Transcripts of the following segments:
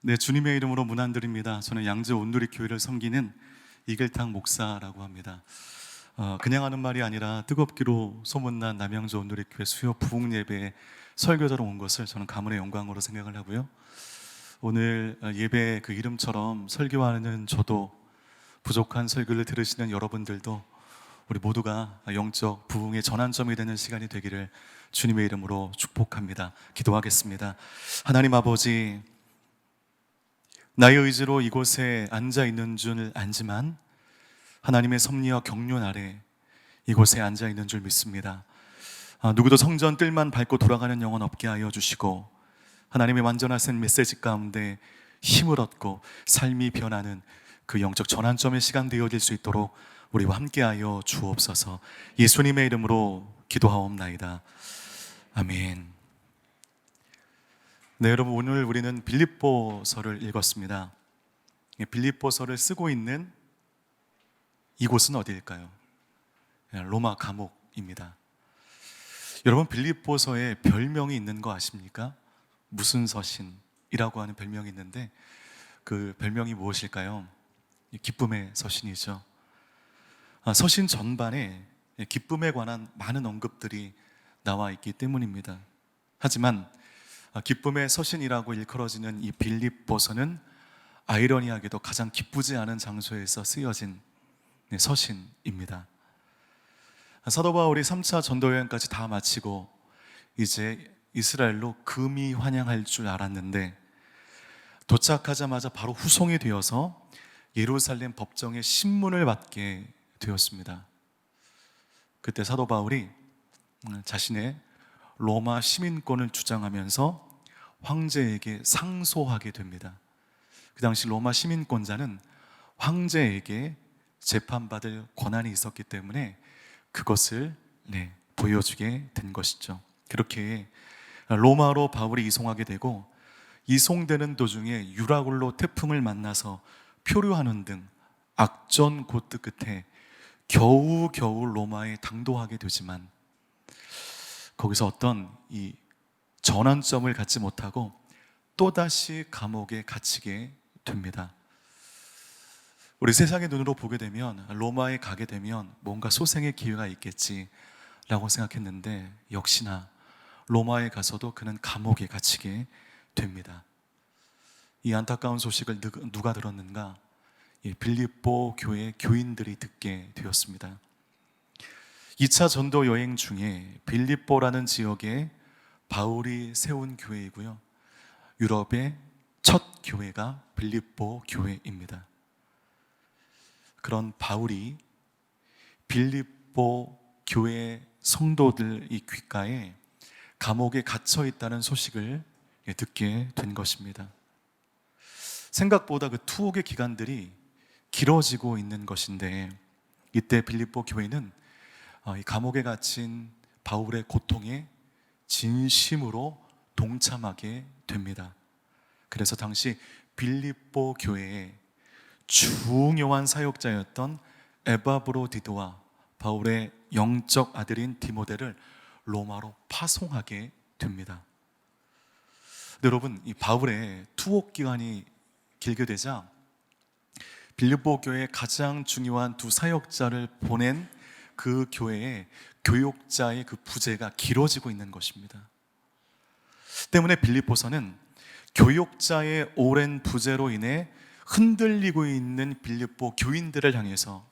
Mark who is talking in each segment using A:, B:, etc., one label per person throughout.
A: 네, 주님의 이름으로 문안드립니다. 저는 양재 온누리 교회를 섬기는 이길탕 목사라고 합니다. 그냥 하는 말이 아니라 뜨겁기로 소문난 남양주 온누리 교회 수요 부흥 예배에 설교자로 온 것을 저는 가문의 영광으로 생각을 하고요. 오늘 예배 그 이름처럼 설교하는 저도, 부족한 설교를 들으시는 여러분들도 우리 모두가 영적 부흥의 전환점이 되는 시간이 되기를 주님의 이름으로 축복합니다. 기도하겠습니다. 하나님 아버지, 나의 의지로 이곳에 앉아 있는 줄 알지만 하나님의 섭리와 격려 아래 이곳에 앉아 있는 줄 믿습니다. 누구도 성전 뜰만 밟고 돌아가는 영혼 없게 하여 주시고, 하나님의 완전하신 메시지 가운데 힘을 얻고 삶이 변하는 그 영적 전환점의 시간 되어질 수 있도록 우리와 함께하여 주옵소서. 예수님의 이름으로 기도하옵나이다. 아멘. 네, 여러분, 오늘 우리는 빌립보서를 읽었습니다. 빌립보서를 쓰고 있는 이곳은 어디일까요? 로마 감옥입니다. 여러분, 빌립보서에 별명이 있는 거 아십니까? 무슨 서신이라고 하는 별명이 있는데 그 별명이 무엇일까요? 기쁨의 서신이죠. 서신 전반에 기쁨에 관한 많은 언급들이 나와 있기 때문입니다. 하지만 기쁨의 서신이라고 일컬어지는 이 빌립보서는 아이러니하게도 가장 기쁘지 않은 장소에서 쓰여진 서신입니다. 사도 바울이 3차 전도 여행까지 다 마치고 이제 이스라엘로 금이 환영할 줄 알았는데, 도착하자마자 바로 후송이 되어서 예루살렘 법정에 신문을 받게 되었습니다. 그때 사도 바울이 자신의 로마 시민권을 주장하면서 황제에게 상소하게 됩니다. 그 당시 로마 시민권자는 황제에게 재판받을 권한이 있었기 때문에 그것을 보여주게 된 것이죠. 그렇게 로마로 바울이 이송하게 되고, 이송되는 도중에 유라굴로 태풍을 만나서 표류하는 등 악전고트 끝에 겨우겨우 로마에 당도하게 되지만, 거기서 어떤 이 전환점을 갖지 못하고 또다시 감옥에 갇히게 됩니다. 우리 세상의 눈으로 보게 되면, 로마에 가게 되면 뭔가 소생의 기회가 있겠지라고 생각했는데, 역시나 로마에 가서도 그는 감옥에 갇히게 됩니다. 이 안타까운 소식을 누가 들었는가? 이 빌립보 교회 교인들이 듣게 되었습니다. 2차 전도 여행 중에 빌립보라는 지역에 바울이 세운 교회이고요, 유럽의 첫 교회가 빌립보 교회입니다. 그런 바울이 빌립보 교회 성도들 이 귓가에 감옥에 갇혀 있다는 소식을 듣게 된 것입니다. 생각보다 그 투옥의 기간들이 길어지고 있는 것인데, 이때 빌립보 교회는 이 감옥에 갇힌 바울의 고통에 진심으로 동참하게 됩니다. 그래서 당시 빌립보 교회에 중요한 사역자였던 에바브로디도와 바울의 영적 아들인 디모데를 로마로 파송하게 됩니다. 여러분, 이 바울의 투옥 기간이 길게 되자 빌립보 교회의 가장 중요한 두 사역자를 보낸 그 교회의 교육자의 그 부재가 길어지고 있는 것입니다. 때문에 빌립보서는 교육자의 오랜 부재로 인해 흔들리고 있는 빌립보 교인들을 향해서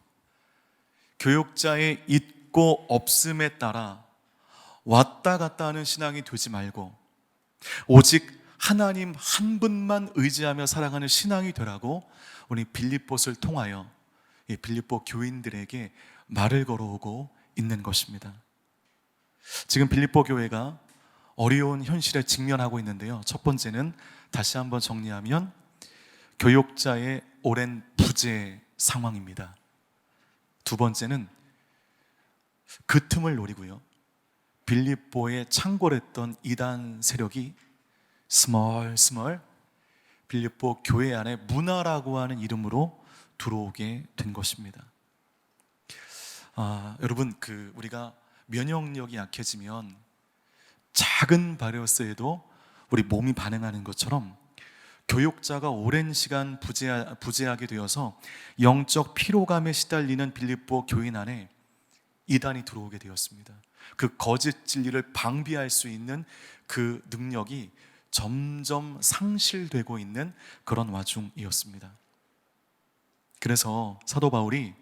A: 교육자의 있고 없음에 따라 왔다 갔다 하는 신앙이 되지 말고 오직 하나님 한 분만 의지하며 살아가는 신앙이 되라고 우리 빌립보를 통하여 이 빌립보 교인들에게 말을 걸어오고 있는 것입니다. 지금 빌립보 교회가 어려운 현실에 직면하고 있는데요, 첫 번째는 다시 한번 정리하면 교육자의 오랜 부재 상황입니다. 두 번째는 그 틈을 노리고요, 빌립보에 창궐했던 이단 세력이 스멀스멀 빌립보 교회 안에 문화라고 하는 이름으로 들어오게 된 것입니다. 여러분, 우리가 면역력이 약해지면 작은 바이러스에도 우리 몸이 반응하는 것처럼 교육자가 오랜 시간 부재하게 되어서 영적 피로감에 시달리는 빌립보 교인 안에 이단이 들어오게 되었습니다. 그 거짓 진리를 방비할 수 있는 그 능력이 점점 상실되고 있는 그런 와중이었습니다. 그래서 사도 바울이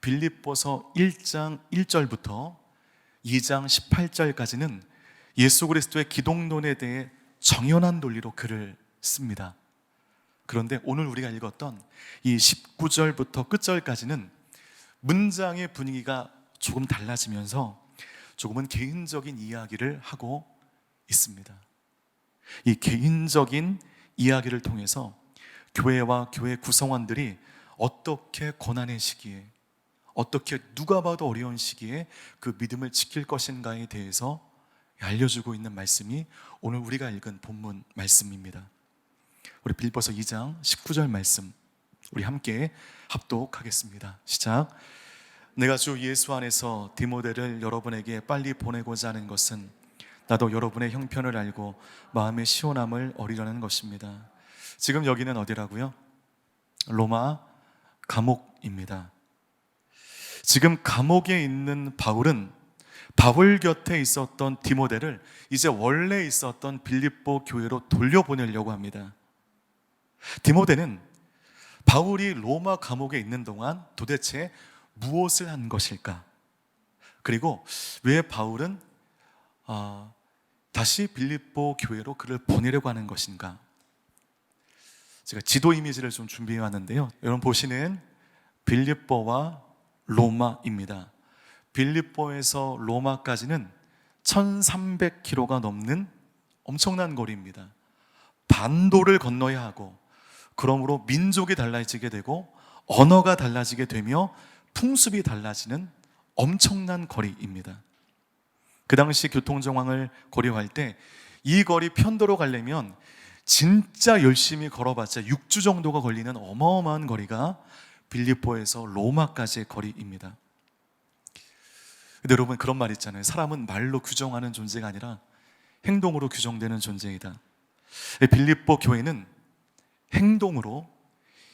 A: 빌립보서 1장 1절부터 2장 18절까지는 예수 그리스도의 기독론에 대해 정연한 논리로 글을 씁니다. 그런데 오늘 우리가 읽었던 이 19절부터 끝절까지는 문장의 분위기가 조금 달라지면서 조금은 개인적인 이야기를 하고 있습니다. 이 개인적인 이야기를 통해서 교회와 교회 구성원들이 어떻게 고난의 시기에, 어떻게 누가 봐도 어려운 시기에 그 믿음을 지킬 것인가에 대해서 알려주고 있는 말씀이 오늘 우리가 읽은 본문 말씀입니다. 우리 빌립보서 2장 19절 말씀 우리 함께 합독하겠습니다. 시작. 내가 주 예수 안에서 디모데를 여러분에게 빨리 보내고자 하는 것은 나도 여러분의 형편을 알고 마음의 시원함을 얻으려는 것입니다. 지금 여기는 어디라고요? 로마 감옥입니다. 지금 감옥에 있는 바울은 바울 곁에 있었던 디모데를 이제 원래 있었던 빌립보 교회로 돌려보내려고 합니다. 디모데는 바울이 로마 감옥에 있는 동안 도대체 무엇을 한 것일까? 그리고 왜 바울은 다시 빌립보 교회로 그를 보내려고 하는 것인가? 제가 지도 이미지를 좀 준비해 왔는데요. 여러분 보시는 빌립보와 로마입니다. 빌립보에서 로마까지는 1300km가 넘는 엄청난 거리입니다. 반도를 건너야 하고, 그러므로 민족이 달라지게 되고 언어가 달라지게 되며 풍습이 달라지는 엄청난 거리입니다. 그 당시 교통 정황을 고려할 때 이 거리 편도로 가려면 진짜 열심히 걸어봤자 6주 정도가 걸리는 어마어마한 거리가 빌립보에서 로마까지의 거리입니다. 근데 여러분 그런 말 있잖아요. 사람은 말로 규정하는 존재가 아니라 행동으로 규정되는 존재이다. 빌립보 교회는 행동으로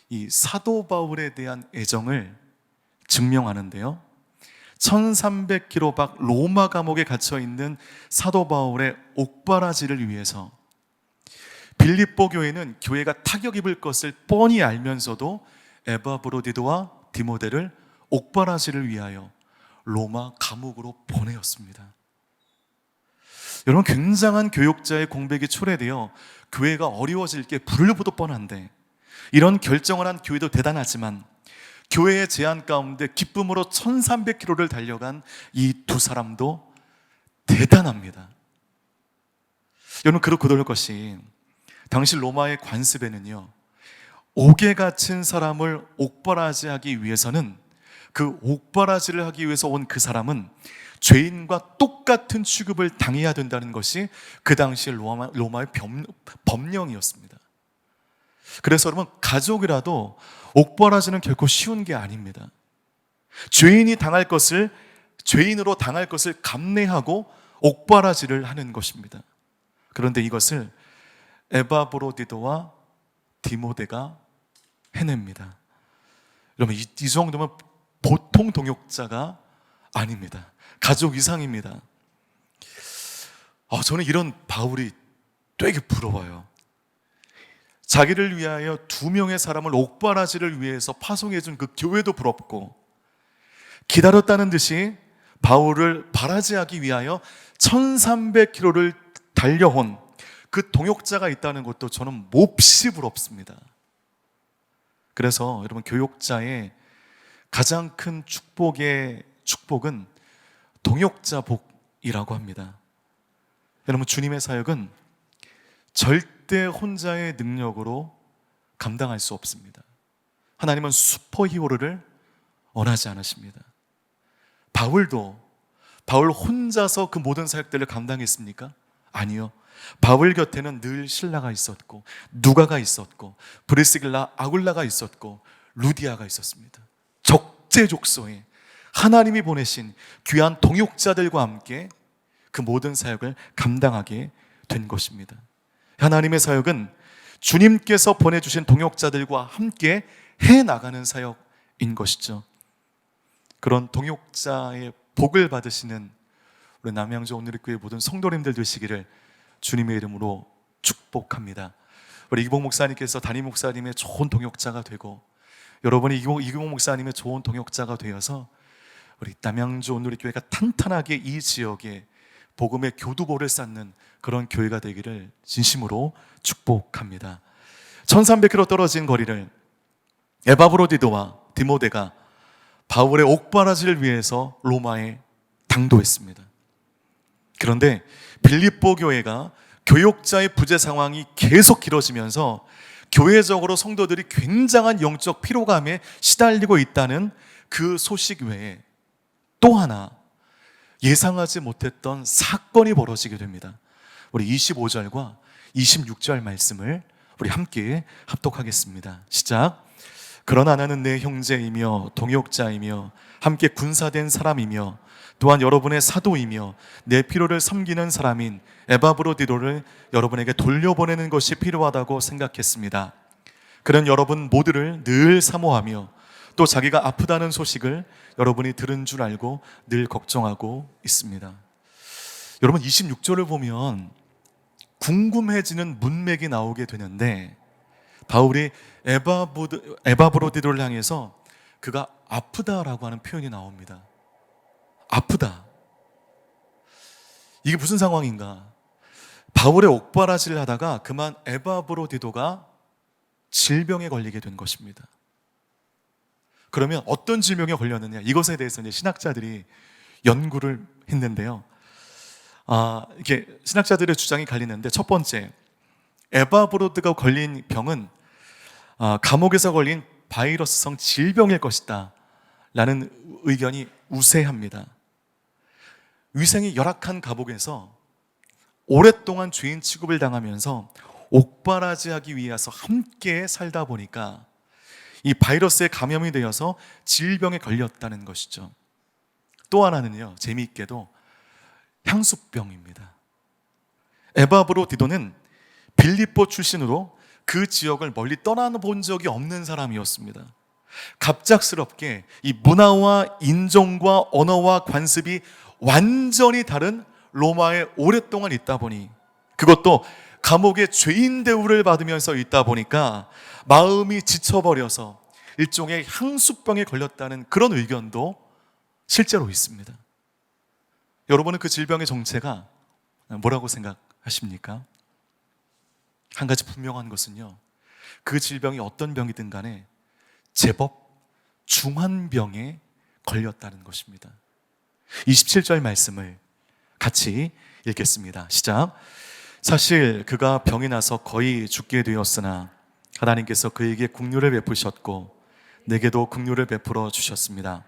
A: 이 사도 바울에 대한 애정을 증명하는데요, 1300km 밖 로마 감옥에 갇혀있는 사도 바울의 옥바라지를 위해서 빌립보 교회는 교회가 타격 입을 것을 뻔히 알면서도 에바브로디도와 디모데를 옥바라지를 위하여 로마 감옥으로 보내었습니다. 여러분 굉장한 교육자의 공백이 초래되어 교회가 어려워질 게 불을 보듯 뻔한데, 이런 결정을 한 교회도 대단하지만 교회의 제한 가운데 기쁨으로 1300km를 달려간 이 두 사람도 대단합니다. 여러분 그렇고 그럴 것이, 당시 로마의 관습에는요, 옥에 갇힌 사람을 옥바라지하기 위해서는, 그 옥바라지를 하기 위해서 온 그 사람은 죄인과 똑같은 취급을 당해야 된다는 것이 그 당시 로마의 법령이었습니다. 그래서 여러분 가족이라도 옥바라지는 결코 쉬운 게 아닙니다. 죄인이 당할 것을, 죄인으로 당할 것을 감내하고 옥바라지를 하는 것입니다. 그런데 이것을 에바브로디도와 디모데가 해냅니다. 여러분 이 정도면 보통 동역자가 아닙니다. 가족 이상입니다. 저는 이런 바울이 되게 부러워요. 자기를 위하여 2명의 사람을 옥바라지를 위해서 파송해준 그 교회도 부럽고, 기다렸다는 듯이 바울을 바라지하기 위하여 1300km를 달려온 그 동역자가 있다는 것도 저는 몹시 부럽습니다. 그래서 여러분 교역자의 가장 큰 축복은 동역자복이라고 합니다. 여러분 주님의 사역은 절대 혼자의 능력으로 감당할 수 없습니다. 하나님은 슈퍼히어로를 원하지 않으십니다. 바울 혼자서 그 모든 사역들을 감당했습니까? 아니요. 바울 곁에는 늘 실라가 있었고, 누가가 있었고, 브리스길라, 아굴라가 있었고, 루디아가 있었습니다. 적재적소에 하나님이 보내신 귀한 동역자들과 함께 그 모든 사역을 감당하게 된 것입니다. 하나님의 사역은 주님께서 보내주신 동역자들과 함께 해나가는 사역인 것이죠. 그런 동역자의 복을 받으시는 우리 남양주 온누리교회 모든 성도님들 되시기를 주님의 이름으로 축복합니다. 우리 이기복 목사님께서 담임 목사님의 좋은 동역자가 되고, 여러분이 이기복 목사님의 좋은 동역자가 되어서 우리 남양주 온누리교회가 탄탄하게 이 지역에 복음의 교두보를 쌓는 그런 교회가 되기를 진심으로 축복합니다. 1300km 떨어진 거리를 에바브로디도와 디모데가 바울의 옥바라지를 위해서 로마에 당도했습니다. 그런데 빌립보 교회가 교역자의 부재 상황이 계속 길어지면서 교회적으로 성도들이 굉장한 영적 피로감에 시달리고 있다는 그 소식 외에 또 하나 예상하지 못했던 사건이 벌어지게 됩니다. 우리 25절과 26절 말씀을 우리 함께 합독하겠습니다. 시작. 그러나 나는 내 형제이며 동역자이며 함께 군사된 사람이며 또한 여러분의 사도이며 내 필요를 섬기는 사람인 에바브로디도를 여러분에게 돌려보내는 것이 필요하다고 생각했습니다. 그는 여러분 모두를 늘 사모하며 또 자기가 아프다는 소식을 여러분이 들은 줄 알고 늘 걱정하고 있습니다. 여러분 26절을 보면 궁금해지는 문맥이 나오게 되는데, 바울이 에바브로디도를 향해서 그가 아프다라고 하는 표현이 나옵니다. 아프다. 이게 무슨 상황인가? 바울의 옥바라지를 하다가 그만 에바브로디도가 질병에 걸리게 된 것입니다. 그러면 어떤 질병에 걸렸느냐? 이것에 대해서 이제 신학자들이 연구를 했는데요. 이렇게 신학자들의 주장이 갈리는데, 첫 번째, 에바브로드가 걸린 병은 감옥에서 걸린 바이러스성 질병일 것이다 라는 의견이 우세합니다. 위생이 열악한 감옥에서 오랫동안 죄인 취급을 당하면서 옥바라지하기 위해서 함께 살다 보니까 이 바이러스에 감염이 되어서 질병에 걸렸다는 것이죠. 또 하나는요, 재미있게도 향수병입니다. 에바브로디도는 빌립보 출신으로 그 지역을 멀리 떠나본 적이 없는 사람이었습니다. 갑작스럽게 이 문화와 인종과 언어와 관습이 완전히 다른 로마에 오랫동안 있다 보니, 그것도 감옥의 죄인 대우를 받으면서 있다 보니까 마음이 지쳐버려서 일종의 향수병에 걸렸다는 그런 의견도 실제로 있습니다. 여러분은 그 질병의 정체가 뭐라고 생각하십니까? 한 가지 분명한 것은요, 그 질병이 어떤 병이든 간에 제법 중한 병에 걸렸다는 것입니다. 27절 말씀을 같이 읽겠습니다. 시작. 사실 그가 병이 나서 거의 죽게 되었으나 하나님께서 그에게 긍휼을 베푸셨고 내게도 긍휼을 베풀어 주셨습니다.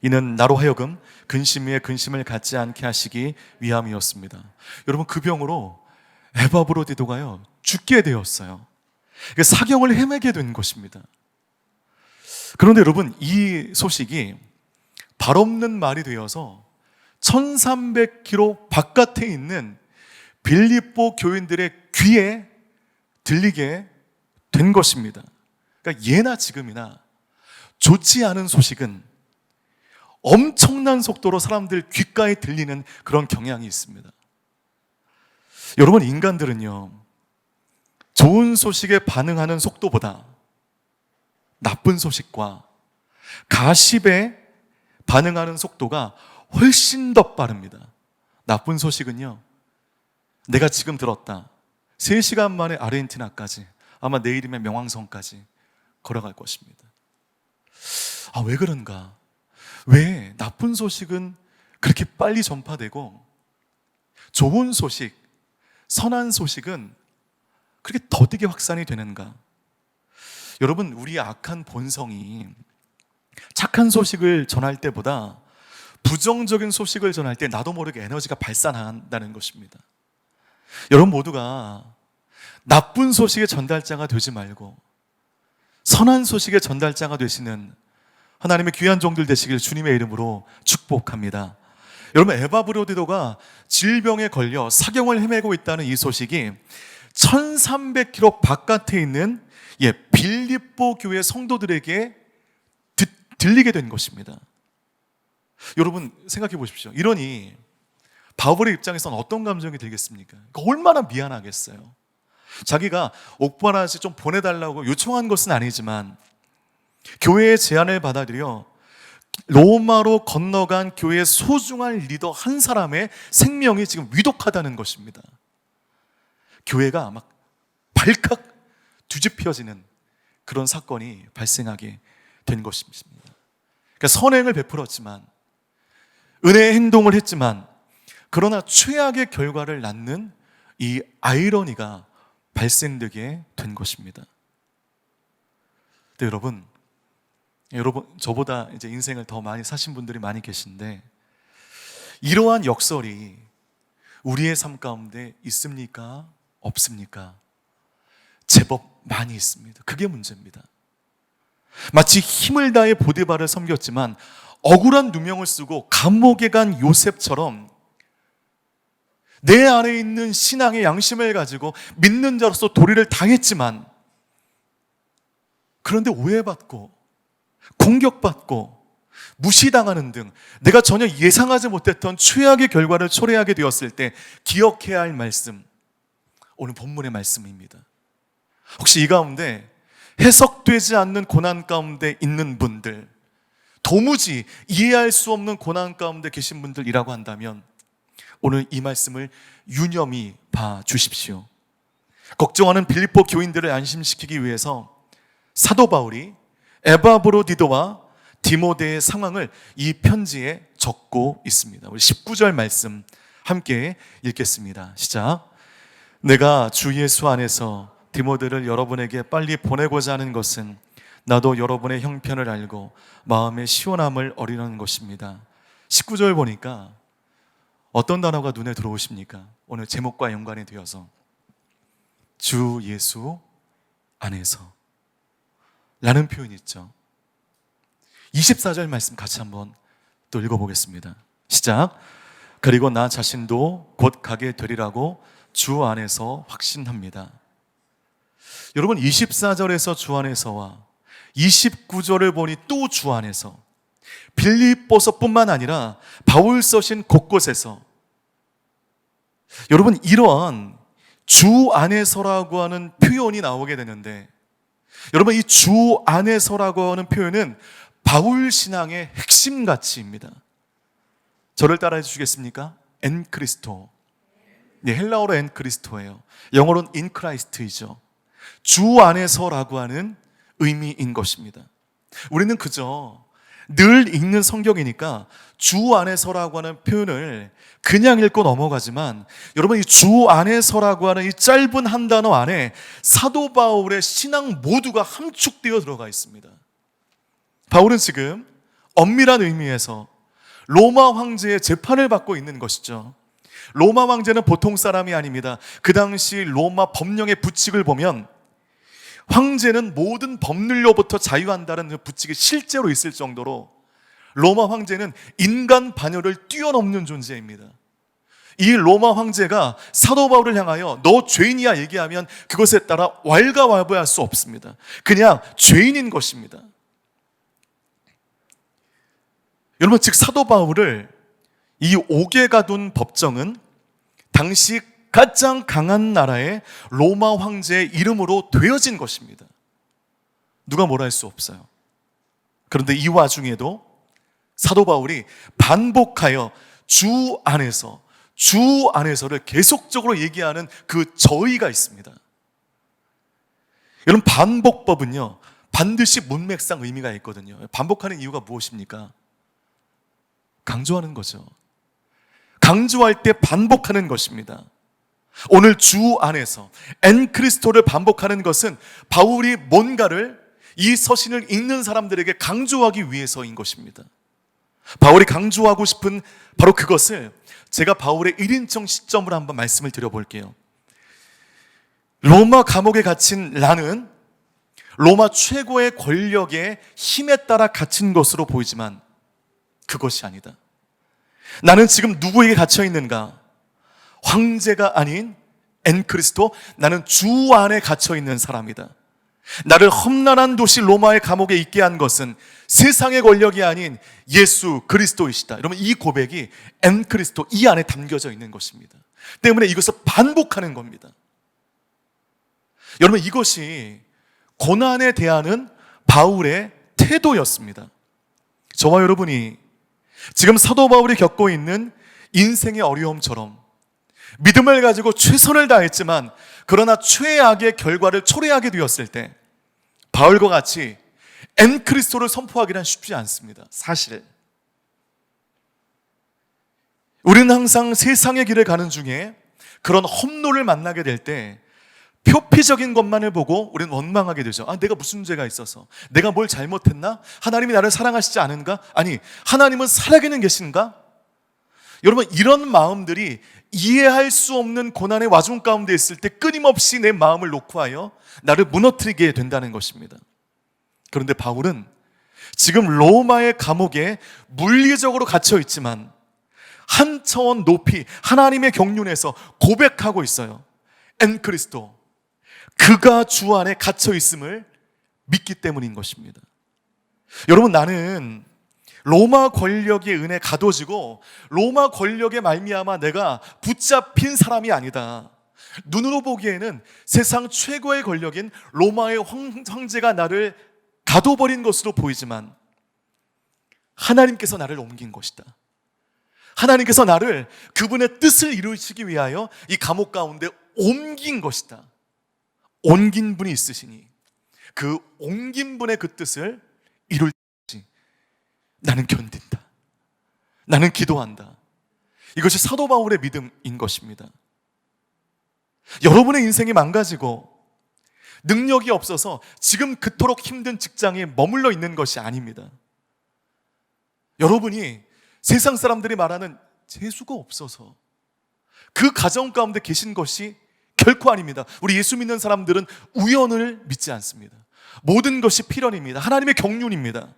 A: 이는 나로 하여금 근심 위에 근심을 갖지 않게 하시기 위함이었습니다. 여러분, 그 병으로 에바브로디도가요 죽게 되었어요. 사경을 헤매게 된 것입니다. 그런데 여러분, 이 소식이 발 없는 말이 되어서 1300km 바깥에 있는 빌립보 교인들의 귀에 들리게 된 것입니다. 그러니까 예나 지금이나 좋지 않은 소식은 엄청난 속도로 사람들 귓가에 들리는 그런 경향이 있습니다. 여러분, 인간들은요, 좋은 소식에 반응하는 속도보다 나쁜 소식과 가십에 반응하는 속도가 훨씬 더 빠릅니다. 나쁜 소식은요, 내가 지금 들었다, 3시간 만에 아르헨티나까지, 아마 내일이면 명왕성까지 걸어갈 것입니다. 왜 그런가? 왜 나쁜 소식은 그렇게 빨리 전파되고 좋은 소식, 선한 소식은 그렇게 더디게 확산이 되는가? 여러분, 우리의 악한 본성이 착한 소식을 전할 때보다 부정적인 소식을 전할 때 나도 모르게 에너지가 발산한다는 것입니다. 여러분 모두가 나쁜 소식의 전달자가 되지 말고 선한 소식의 전달자가 되시는 하나님의 귀한 종들 되시길 주님의 이름으로 축복합니다. 여러분, 에바브로디도가 질병에 걸려 사경을 헤매고 있다는 이 소식이 1300km 바깥에 있는 빌립보 교회 성도들에게 들리게 된 것입니다. 여러분 생각해 보십시오. 이러니 바울의 입장에서는 어떤 감정이 들겠습니까? 얼마나 미안하겠어요. 자기가 옥바라지 좀 보내달라고 요청한 것은 아니지만 교회의 제안을 받아들여 로마로 건너간 교회의 소중한 리더 한 사람의 생명이 지금 위독하다는 것입니다. 교회가 막 발칵 뒤집혀지는 그런 사건이 발생하게 된 것입니다. 그러니까 선행을 베풀었지만, 은혜의 행동을 했지만, 그러나 최악의 결과를 낳는 이 아이러니가 발생되게 된 것입니다. 근데 여러분 저보다 이제 인생을 더 많이 사신 분들이 많이 계신데, 이러한 역설이 우리의 삶 가운데 있습니까? 없습니까? 제법 많이 있습니다. 그게 문제입니다. 마치 힘을 다해 보디발을 섬겼지만 억울한 누명을 쓰고 감옥에 간 요셉처럼 내 안에 있는 신앙의 양심을 가지고 믿는 자로서 도리를 당했지만, 그런데 오해받고 공격받고 무시당하는 등 내가 전혀 예상하지 못했던 최악의 결과를 초래하게 되었을 때 기억해야 할 말씀, 오늘 본문의 말씀입니다. 혹시 이 가운데 해석되지 않는 고난 가운데 있는 분들, 도무지 이해할 수 없는 고난 가운데 계신 분들이라고 한다면 오늘 이 말씀을 유념히 봐 주십시오. 걱정하는 빌립보 교인들을 안심시키기 위해서 사도 바울이 에바브로디도와 디모데의 상황을 이 편지에 적고 있습니다. 우리 19절 말씀 함께 읽겠습니다. 시작. 내가 주 예수 안에서 디모데를 여러분에게 빨리 보내고자 하는 것은 나도 여러분의 형편을 알고 마음의 시원함을 어리는 것입니다. 19절 보니까 어떤 단어가 눈에 들어오십니까? 오늘 제목과 연관이 되어서 주 예수 안에서 라는 표현이 있죠. 24절 말씀 같이 한번 또 읽어보겠습니다. 시작. 그리고 나 자신도 곧 가게 되리라고 주 안에서 확신합니다. 여러분 24절에서 주 안에서와 29절을 보니 또 주 안에서, 빌립보서뿐만 아니라 바울 서신 곳곳에서 여러분 이러한 주 안에서라고 하는 표현이 나오게 되는데, 여러분 이 주 안에서라고 하는 표현은 바울 신앙의 핵심 가치입니다. 저를 따라해 주시겠습니까? 엔 크리스토. 네, 헬라어로 엔 크리스토예요. 영어로는 인 크라이스트이죠. 주 안에서라고 하는 의미인 것입니다. 우리는 그저 늘 읽는 성경이니까 주 안에서라고 하는 표현을 그냥 읽고 넘어가지만, 여러분 이 주 안에서라고 하는 이 짧은 한 단어 안에 사도 바울의 신앙 모두가 함축되어 들어가 있습니다. 바울은 지금 엄밀한 의미에서 로마 황제의 재판을 받고 있는 것이죠. 로마 황제는 보통 사람이 아닙니다. 그 당시 로마 법령의 부칙을 보면 황제는 모든 법률로부터 자유한다는 그 부칙이 실제로 있을 정도로 로마 황제는 인간 반열을 뛰어넘는 존재입니다. 이 로마 황제가 사도 바울을 향하여 너 죄인이야 얘기하면 그것에 따라 왈가왈부할 수 없습니다. 그냥 죄인인 것입니다. 여러분, 즉 사도 바울을 이 옥에가 둔 법정은 당시 가장 강한 나라의 로마 황제의 이름으로 되어진 것입니다. 누가 뭐라 할 수 없어요. 그런데 이 와중에도 사도 바울이 반복하여 주 안에서를 계속적으로 얘기하는 그 저의가 있습니다. 여러분, 반복법은요 반드시 문맥상 의미가 있거든요. 반복하는 이유가 무엇입니까? 강조하는 거죠. 강조할 때 반복하는 것입니다. 오늘 주 안에서 엔 크리스토를 반복하는 것은 바울이 뭔가를 이 서신을 읽는 사람들에게 강조하기 위해서인 것입니다. 바울이 강조하고 싶은 바로 그것을 제가 바울의 1인称 시점으로 한번 말씀을 드려볼게요. 로마 감옥에 갇힌 나는 로마 최고의 권력의 힘에 따라 갇힌 것으로 보이지만 그것이 아니다. 나는 지금 누구에게 갇혀 있는가? 황제가 아닌 엔크리스토, 나는 주 안에 갇혀 있는 사람이다. 나를 험난한 도시 로마의 감옥에 있게 한 것은 세상의 권력이 아닌 예수 그리스도이시다. 여러분, 이 고백이 엔크리스토, 이 안에 담겨져 있는 것입니다. 때문에 이것을 반복하는 겁니다. 여러분, 이것이 고난에 대하는 바울의 태도였습니다. 저와 여러분이 지금 사도 바울이 겪고 있는 인생의 어려움처럼 믿음을 가지고 최선을 다했지만 그러나 최악의 결과를 초래하게 되었을 때 바울과 같이 엔크리스토를 선포하기란 쉽지 않습니다. 사실 우리는 항상 세상의 길을 가는 중에 그런 험로를 만나게 될 때 표피적인 것만을 보고 우리는 원망하게 되죠. 내가 무슨 죄가 있어서, 내가 뭘 잘못했나? 하나님이 나를 사랑하시지 않은가? 아니, 하나님은 살아계는 계신가? 여러분, 이런 마음들이 이해할 수 없는 고난의 와중 가운데 있을 때 끊임없이 내 마음을 녹화하여 나를 무너뜨리게 된다는 것입니다. 그런데 바울은 지금 로마의 감옥에 물리적으로 갇혀 있지만 한 차원 높이 하나님의 경륜에서 고백하고 있어요. 엔크리스토, 그가 주 안에 갇혀 있음을 믿기 때문인 것입니다. 여러분, 나는 로마 권력의 은혜 가둬지고 로마 권력의 말미암아 내가 붙잡힌 사람이 아니다. 눈으로 보기에는 세상 최고의 권력인 로마의 황제가 나를 가둬버린 것으로 보이지만 하나님께서 나를 옮긴 것이다. 하나님께서 나를 그분의 뜻을 이루시기 위하여 이 감옥 가운데 옮긴 것이다. 옮긴 분이 있으시니 그 옮긴 분의 그 뜻을 이룰 때까지 나는 견딘다. 나는 기도한다. 이것이 사도 바울의 믿음인 것입니다. 여러분의 인생이 망가지고 능력이 없어서 지금 그토록 힘든 직장에 머물러 있는 것이 아닙니다. 여러분이 세상 사람들이 말하는 재수가 없어서 그 가정 가운데 계신 것이 결코 아닙니다. 우리 예수 믿는 사람들은 우연을 믿지 않습니다. 모든 것이 필연입니다. 하나님의 경륜입니다.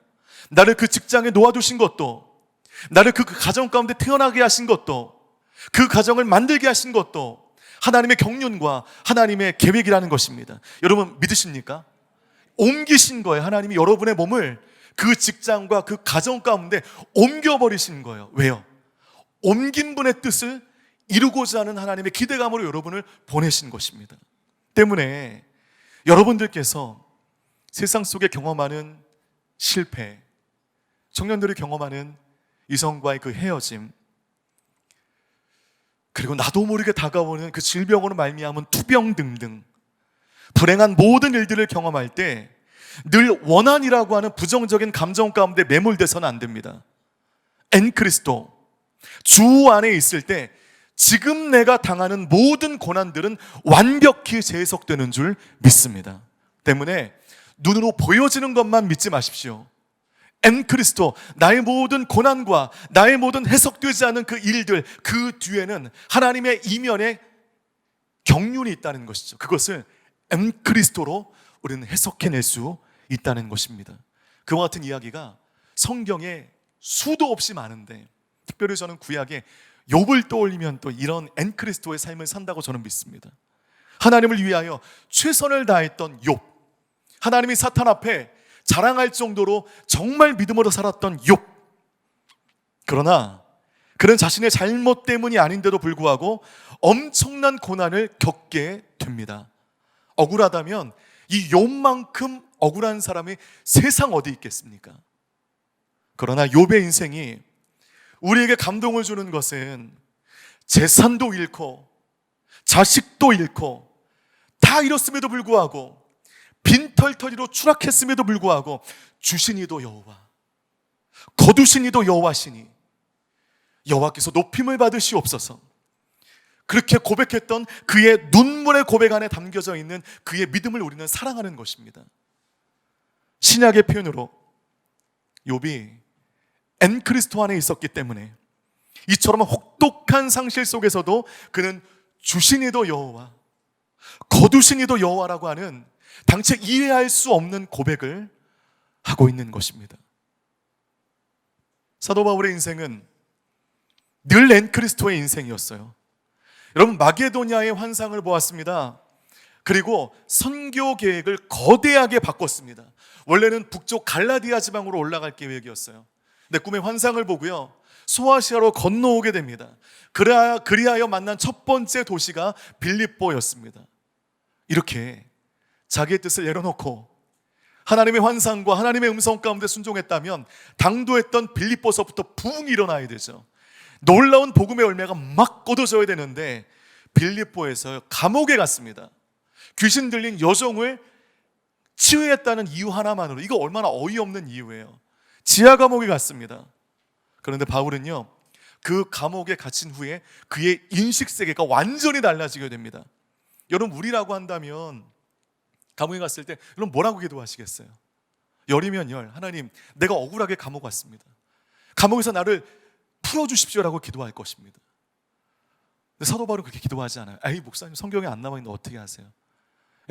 A: 나를 그 직장에 놓아두신 것도, 나를 그 가정 가운데 태어나게 하신 것도, 그 가정을 만들게 하신 것도 하나님의 경륜과 하나님의 계획이라는 것입니다. 여러분 믿으십니까? 옮기신 거예요. 하나님이 여러분의 몸을 그 직장과 그 가정 가운데 옮겨버리신 거예요. 왜요? 옮긴 분의 뜻을 이루고자 하는 하나님의 기대감으로 여러분을 보내신 것입니다. 때문에 여러분들께서 세상 속에 경험하는 실패, 청년들이 경험하는 이성과의 그 헤어짐, 그리고 나도 모르게 다가오는 그 질병으로 말미암은 투병 등등 불행한 모든 일들을 경험할 때 늘 원한이라고 하는 부정적인 감정 가운데 매몰돼서는 안 됩니다. 엔크리스토, 주 안에 있을 때 지금 내가 당하는 모든 고난들은 완벽히 재해석되는 줄 믿습니다. 때문에 눈으로 보여지는 것만 믿지 마십시오. 엔크리스토, 나의 모든 고난과 나의 모든 해석되지 않은 그 일들, 그 뒤에는 하나님의 이면에 경륜이 있다는 것이죠. 그것을 엔크리스토로 우리는 해석해낼 수 있다는 것입니다. 그와 같은 이야기가 성경에 수도 없이 많은데 특별히 저는 구약에 욥을 떠올리면 또 이런 엔크리스토의 삶을 산다고 저는 믿습니다. 하나님을 위하여 최선을 다했던 욥, 하나님이 사탄 앞에 자랑할 정도로 정말 믿음으로 살았던 욥. 그러나 그는 자신의 잘못 때문이 아닌데도 불구하고 엄청난 고난을 겪게 됩니다. 억울하다면 이 욥만큼 억울한 사람이 세상 어디 있겠습니까? 그러나 욥의 인생이 우리에게 감동을 주는 것은 재산도 잃고 자식도 잃고 다 잃었음에도 불구하고 빈털터리로 추락했음에도 불구하고 주신 이도 여호와, 거두신 이도 여호와시니 여호와께서 높임을 받으시옵소서. 그렇게 고백했던 그의 눈물의 고백 안에 담겨져 있는 그의 믿음을 우리는 사랑하는 것입니다. 신약의 표현으로 욥이 엔크리스토 안에 있었기 때문에 이처럼 혹독한 상실 속에서도 그는 주신 이도 여호와, 거두신 이도 여호와라고 하는 당최 이해할 수 없는 고백을 하고 있는 것입니다. 사도 바울의 인생은 늘 엔크리스토의 인생이었어요. 여러분, 마게도냐의 환상을 보았습니다. 그리고 선교 계획을 거대하게 바꿨습니다. 원래는 북쪽 갈라디아 지방으로 올라갈 계획이었어요. 근데 꿈의 환상을 보고요, 소아시아로 건너오게 됩니다. 그리하여 만난 첫 번째 도시가 빌립보였습니다. 이렇게 자기의 뜻을 내려놓고 하나님의 환상과 하나님의 음성 가운데 순종했다면 당도했던 빌립보서부터 붕 일어나야 되죠. 놀라운 복음의 열매가 막 걷어져야 되는데 빌립보에서 감옥에 갔습니다. 귀신 들린 여종을 치유했다는 이유 하나만으로, 이거 얼마나 어이없는 이유예요. 지하 감옥에 갔습니다. 그런데 바울은요, 그 감옥에 갇힌 후에 그의 인식세계가 완전히 달라지게 됩니다. 여러분, 우리라고 한다면 감옥에 갔을 때 여러분 뭐라고 기도하시겠어요? 열이면 열, 하나님 내가 억울하게 감옥 왔습니다. 감옥에서 나를 풀어주십시오라고 기도할 것입니다. 근데 사도 바울은 그렇게 기도하지 않아요. 에이, 목사님 성경에 안 나와 있는데 어떻게 하세요?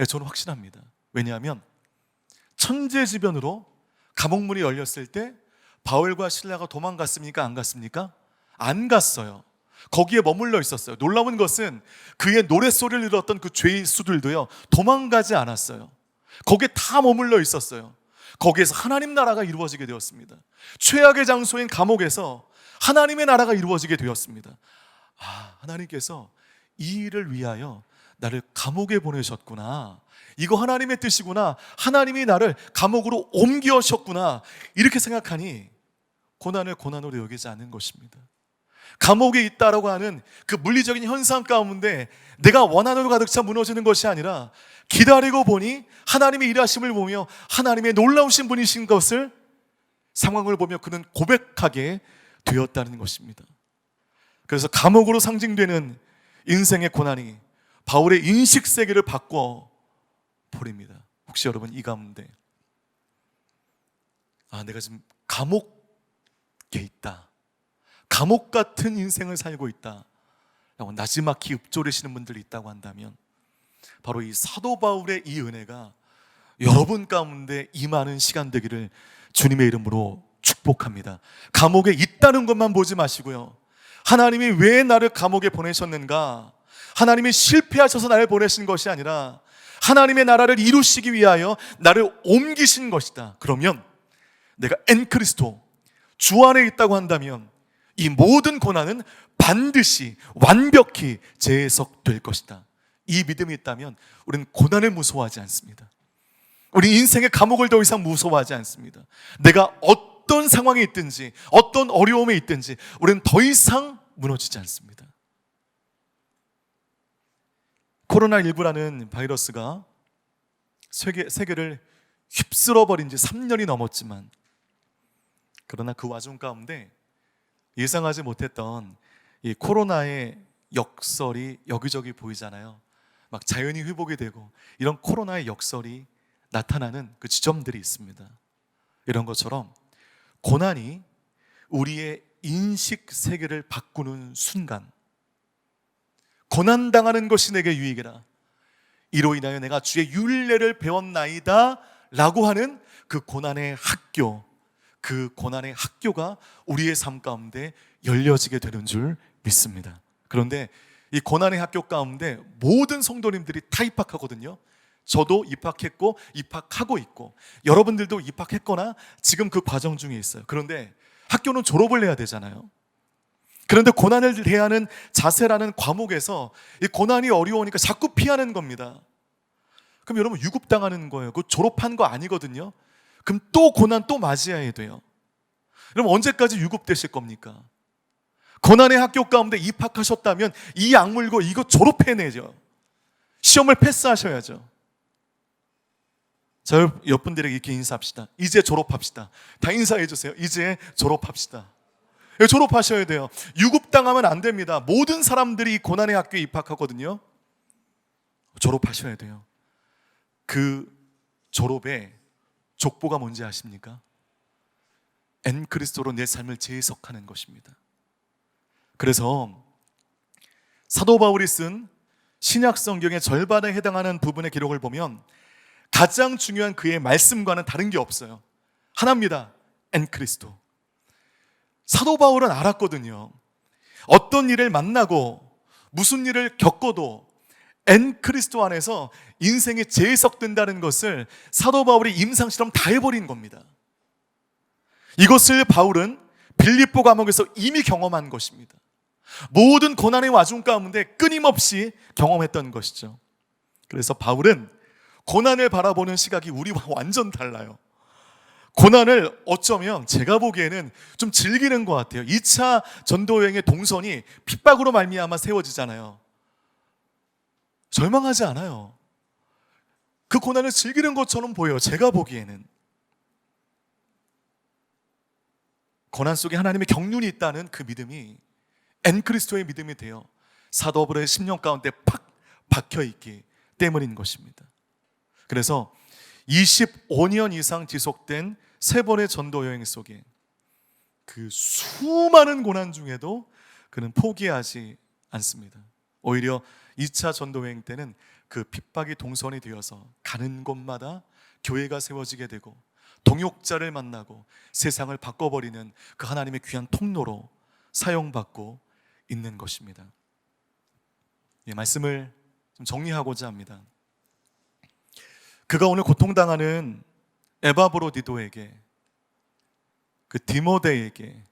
A: 저는 확신합니다. 왜냐하면 천재지변으로 감옥문이 열렸을 때 바울과 실라가 도망갔습니까? 안 갔습니까? 안 갔어요. 거기에 머물러 있었어요. 놀라운 것은 그의 노랫소리를 들었던 그 죄수들도요, 도망가지 않았어요. 거기에 다 머물러 있었어요. 거기에서 하나님 나라가 이루어지게 되었습니다. 최악의 장소인 감옥에서 하나님의 나라가 이루어지게 되었습니다. 하나님께서 이 일을 위하여 나를 감옥에 보내셨구나, 이거 하나님의 뜻이구나, 하나님이 나를 감옥으로 옮기셨구나, 이렇게 생각하니 고난을 고난으로 여기지 않는 것입니다. 감옥에 있다라고 하는 그 물리적인 현상 가운데 내가 원한으로 가득 차 무너지는 것이 아니라 기다리고 보니 하나님의 일하심을 보며 하나님의 놀라우신 분이신 것을, 상황을 보며 그는 고백하게 되었다는 것입니다. 그래서 감옥으로 상징되는 인생의 고난이 바울의 인식세계를 바꿔 버립니다. 혹시 여러분 이 가운데 내가 지금 감옥에 있다, 감옥 같은 인생을 살고 있다 라고 나지막히 읊조리시는 분들이 있다고 한다면, 바로 이 사도 바울의 이 은혜가 여러분 가운데 임하는 시간 되기를 주님의 이름으로 축복합니다. 감옥에 있다는 것만 보지 마시고요, 하나님이 왜 나를 감옥에 보내셨는가, 하나님이 실패하셔서 나를 보내신 것이 아니라 하나님의 나라를 이루시기 위하여 나를 옮기신 것이다. 그러면 내가 엔크리스토 주 안에 있다고 한다면 이 모든 고난은 반드시 완벽히 재해석될 것이다. 이 믿음이 있다면 우리는 고난을 무서워하지 않습니다. 우리 인생의 감옥을 더 이상 무서워하지 않습니다. 내가 어떤 상황에 있든지 어떤 어려움에 있든지 우리는 더 이상 무너지지 않습니다. 코로나19라는 바이러스가 세계를 휩쓸어버린 지 3년이 넘었지만, 그러나 그 와중 가운데 예상하지 못했던 이 코로나의 역설이 여기저기 보이잖아요. 막 자연이 회복이 되고 이런 코로나의 역설이 나타나는 그 지점들이 있습니다. 이런 것처럼 고난이 우리의 인식 세계를 바꾸는 순간, 고난당하는 것이 내게 유익이라 이로 인하여 내가 주의 율례를 배웠나이다 라고 하는 그 고난의 학교, 그 고난의 학교가 우리의 삶 가운데 열려지게 되는 줄 믿습니다. 그런데 이 고난의 학교 가운데 모든 성도님들이 다 입학하거든요. 저도 입학했고 입학하고 있고 여러분들도 입학했거나 지금 그 과정 중에 있어요. 그런데 학교는 졸업을 해야 되잖아요. 그런데 고난을 대하는 자세라는 과목에서 이 고난이 어려우니까 자꾸 피하는 겁니다. 그럼 여러분 유급당하는 거예요. 그 졸업한 거 아니거든요. 그럼 또 고난 또 맞이해야 돼요. 그럼 언제까지 유급되실 겁니까? 고난의 학교 가운데 입학하셨다면 이 악물고 이거 졸업해내죠. 시험을 패스하셔야죠. 자, 옆분들에게 이렇게 인사합시다. 이제 졸업합시다. 다 인사해 주세요. 이제 졸업합시다. 졸업하셔야 돼요. 유급당하면 안 됩니다. 모든 사람들이 고난의 학교에 입학하거든요. 졸업하셔야 돼요. 그 졸업의 족보가 뭔지 아십니까? 엔크리스토로 내 삶을 재해석하는 것입니다. 그래서 사도 바울이 쓴 신약 성경의 절반에 해당하는 부분의 기록을 보면 가장 중요한 그의 말씀과는 다른 게 없어요. 하나입니다. 엔크리스토. 사도 바울은 알았거든요. 어떤 일을 만나고 무슨 일을 겪어도 엔 그리스도 안에서 인생이 재해석된다는 것을 사도 바울이 임상실험 다 해버린 겁니다. 이것을 바울은 빌립보 감옥에서 이미 경험한 것입니다. 모든 고난의 와중 가운데 끊임없이 경험했던 것이죠. 그래서 바울은 고난을 바라보는 시각이 우리와 완전 달라요. 고난을 어쩌면 제가 보기에는 좀 즐기는 것 같아요. 2차 전도여행의 동선이 핍박으로 말미암아 세워지잖아요. 절망하지 않아요. 그 고난을 즐기는 것처럼 보여요. 제가 보기에는. 고난 속에 하나님의 경륜이 있다는 그 믿음이 엔그리스도의 믿음이 되어 사도 바울의 심령 가운데 팍 박혀있기 때문인 것입니다. 그래서 25년 이상 지속된 3번의 전도 여행 속에 그 수많은 고난 중에도 그는 포기하지 않습니다. 오히려 2차 전도 여행 때는 그 핍박이 동선이 되어서 가는 곳마다 교회가 세워지게 되고 동역자를 만나고 세상을 바꿔버리는 그 하나님의 귀한 통로로 사용받고 있는 것입니다. 말씀을 좀 정리하고자 합니다. 그가 오늘 고통당하는 에바브로디도에게, 그 디모데에게,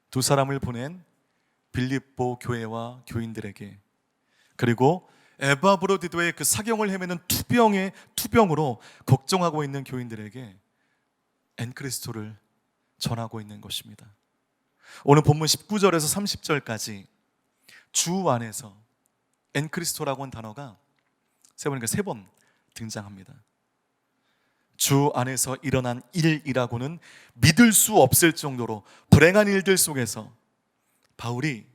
A: 두 사람을 보낸 빌립보 교회와 교인들에게, 그리고 에바브로디도의 그 사경을 헤매는 투병으로 걱정하고 있는 교인들에게 엔그리스도를 전하고 있는 것입니다. 오늘 본문 19절에서 30절까지 주 안에서 엔그리스도라고 하는 단어가 세 번 등장합니다. 주 안에서 일어난 일이라고는 믿을 수 없을 정도로 불행한 일들 속에서 바울이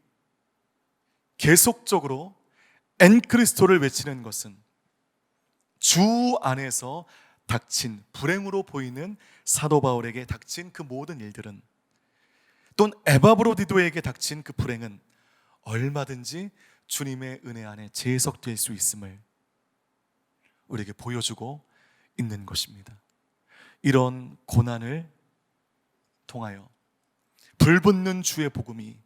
A: 계속적으로 엔그리스도를 외치는 것은 주 안에서 닥친 불행으로 보이는 사도 바울에게 닥친 그 모든 일들은, 또는 에바브로디도에게 닥친 그 불행은 얼마든지 주님의 은혜 안에 재해석될 수 있음을 우리에게 보여주고 있는 것입니다. 이런 고난을 통하여 불붙는 주의 복음이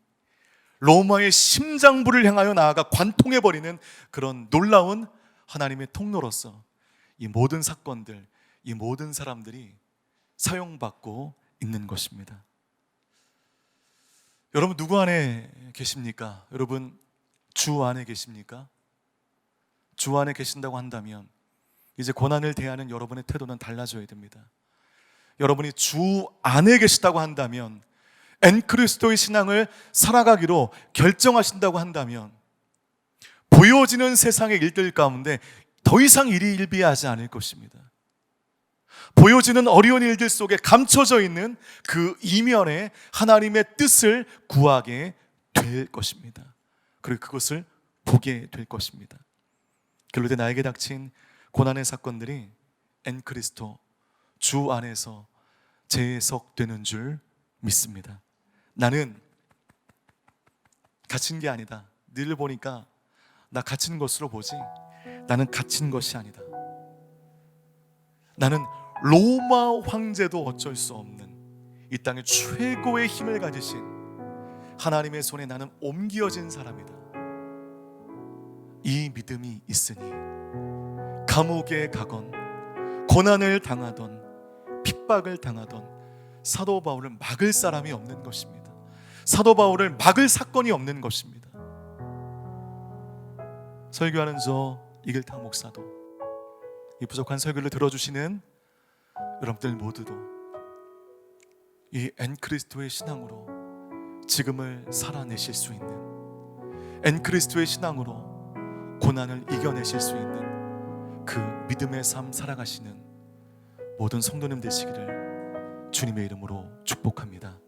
A: 로마의 심장부를 향하여 나아가 관통해버리는 그런 놀라운 하나님의 통로로서 이 모든 사건들, 이 모든 사람들이 사용받고 있는 것입니다. 여러분, 누구 안에 계십니까? 여러분, 주 안에 계십니까? 주 안에 계신다고 한다면 이제 고난을 대하는 여러분의 태도는 달라져야 됩니다. 여러분이 주 안에 계시다고 한다면, 엔그리스도의 신앙을 살아가기로 결정하신다고 한다면, 보여지는 세상의 일들 가운데 더 이상 일이 일비하지 않을 것입니다. 보여지는 어려운 일들 속에 감춰져 있는 그 이면에 하나님의 뜻을 구하게 될 것입니다. 그리고 그것을 보게 될 것입니다. 그런데 나에게 닥친 고난의 사건들이 엔그리스도, 주 안에서 재해석되는 줄 믿습니다. 나는 갇힌 게 아니다. 늘 보니까 나 갇힌 것으로 보지, 나는 갇힌 것이 아니다. 나는 로마 황제도 어쩔 수 없는 이 땅의 최고의 힘을 가지신 하나님의 손에 나는 옮겨진 사람이다. 이 믿음이 있으니 감옥에 가건 고난을 당하던 핍박을 당하던 사도 바울을 막을 사람이 없는 것입니다. 사도 바울을 막을 사건이 없는 것입니다. 설교하는 저 이글탕 목사도, 이 부족한 설교를 들어주시는 여러분들 모두도 이 엔그리스도의 신앙으로 지금을 살아내실 수 있는, 엔그리스도의 신앙으로 고난을 이겨내실 수 있는 그 믿음의 삶 살아가시는 모든 성도님 되시기를 주님의 이름으로 축복합니다.